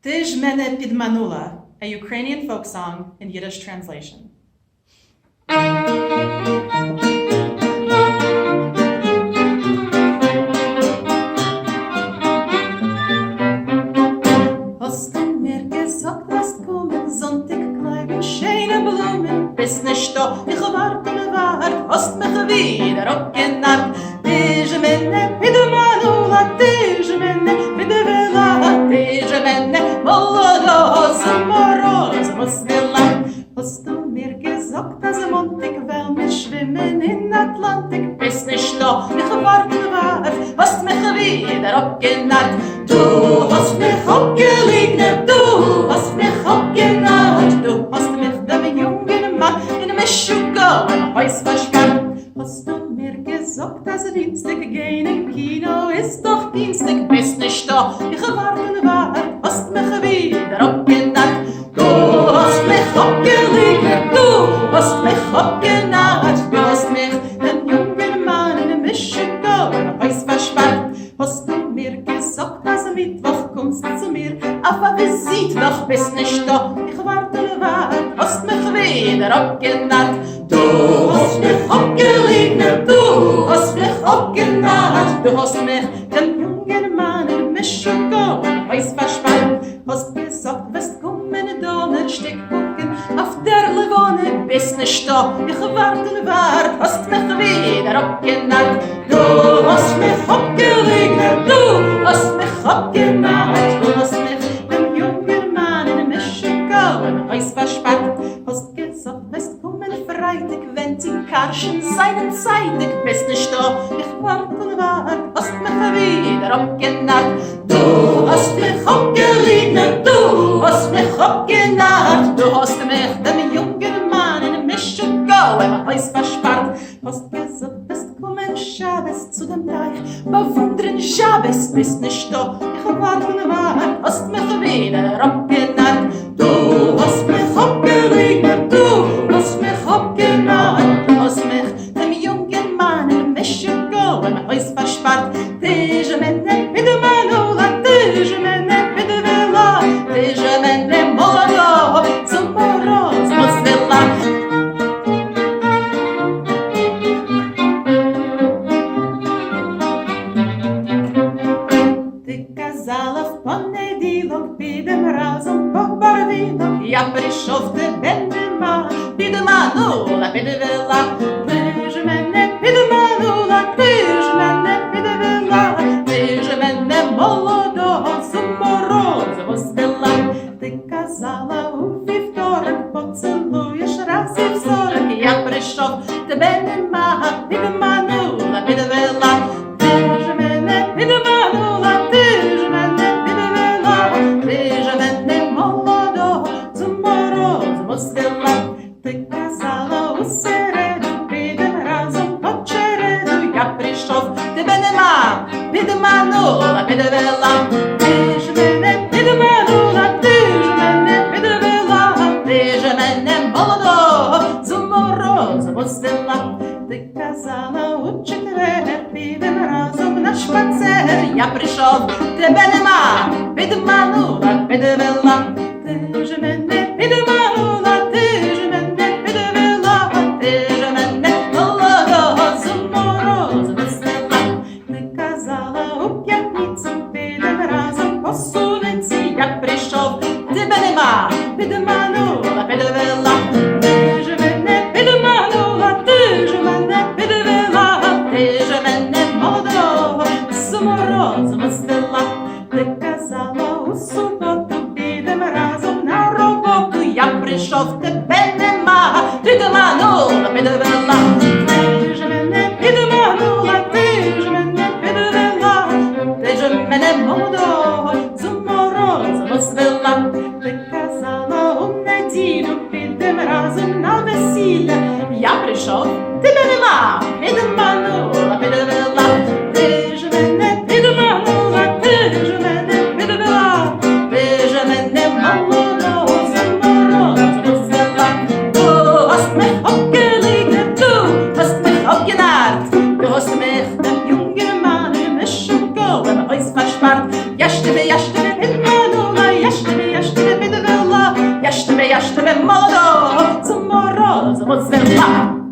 Ти ж мене підманула, a Ukrainian folk song in Yiddish translation. Hast du mir gesagt, was kommen, Sonntag bleiben schöne Blumen, bist nicht da, ich warte und wart, hast mich wieder abgenarrt. Ти ж мене підманула, ти ж мене підвела, ти ж мене молодого з морозом звела. Hast du mir gesagt, dass Montag, weil wir schwimmen in Atlantik, bist nicht da, ich warte und wart, hast mich wieder abgenarrt. Du hast mich abgeleugnet, du hast mich abgenarrt, du hast mich dem jungen Mann in Mischugau im Haus versperrt. Hast du mir gesagt, dass Dienstag gehen im Kino ist doch Dienstag, bist nicht da, ich warte und wart, hast mich wieder abgenarrt. Du hast mich abgeleugnet, du hast mich abgenarrt, du hast mich den jungen Mann in Mischugau im Haus versperrt. Hast du mir gesagt, dass Mittwoch kommst zu mir auf eine Visite, doch bist nicht da, ich warte und wart, hast mich wieder abgenarrt. Du hast mich abgeleugnet, du hast mich abgenarrt, du hast mich den jungen Mann in Mischugau im Haus versperrt. Hast gesagt, wirst kommen Donnerstag gucken auf der Levone, bist nicht da, ich warte und wart, hast mich wieder abgenarrt. Du hast mich abgeleugnet, du hast mich abgenarrt, du hast mich den jungen Mann in Mischugau im Haus versperrt. Hast gesagt, wirst kommen Freitag, wenn die Karschen seinen zeitig, bist nicht da, ich warte und wart, hast mich wieder abgenarrt. Du hast mich abgeleugnet, du hast mich abgenarrt, du hast mich dem jungen Mann in Mischugau im Haus versperrt. Hast gesagt, wirst kommen Schabes zu dem Teich, bewundern Schabes, bist nicht da, ich warte und wart, hast mich wieder abgenarrt. Du hast mich abgeleugnet, du hast mich abgenarrt, du hast mich dem jungen Mann in Mischugau im Haus versperrt. Ти ж мене підманула, ти ж мене підвела, ти ж мене молодого з морозом звела. Ти казала в понеділок, підем разом по барвінок, я прийшов, тебе нема, підманула, підвела. Ти ж мене підманула, ти ж мене підвела, ти ж мене молодого з морозом звела. Ти казала у вівторок, поцілуєш раз і в 40, я прийшов, тебе нема, підманула, підвела. Ти ж мене підманула, ти ж мене підвела, ти ж мене молодого з морозом звела. Ти казала у середу, підем разом по череду, я прийшов, тебе нема, підманула, підвела. Ти ж мене підманула, ти ж мене підвела, ти ж мене молодого з морозом звела. Ти казала у четвер, підем разом на шпацер, я прийшов, тебе нема, підманула, підвела. Ти ж мене підманула, ти ж мене підвела, ти ж мене молодого з морозом звела. Ти казала у п'ятницю, підем разом по суниці, я прийшов, тебе нема, підманула, підвела. Ти ж мене підманула, ти ж мене підвела, ти ж мене молодого з морозом звела. Ти казала у суботу, підем разом на роботу, я прийшов, тебе нема, підманула, підвела. Ти ж мене підманула, ти ж мене підвела, ти ж мене молодого з морозом звела. Ти казала у неділю, підем разом на весілля, я прийшов, тебе нема, підманула, підвела. Ти ж мене підманула, ти ж мене підвела, ти ж мене молодого з морозом звела. Du hast mich abgeleugnet, du hast mich abgenarrt, du hast mich dem jungen Mann in Mischugau im Haus versperrt. Ja stimme, pitmanula, ja stimme, muss wer packen.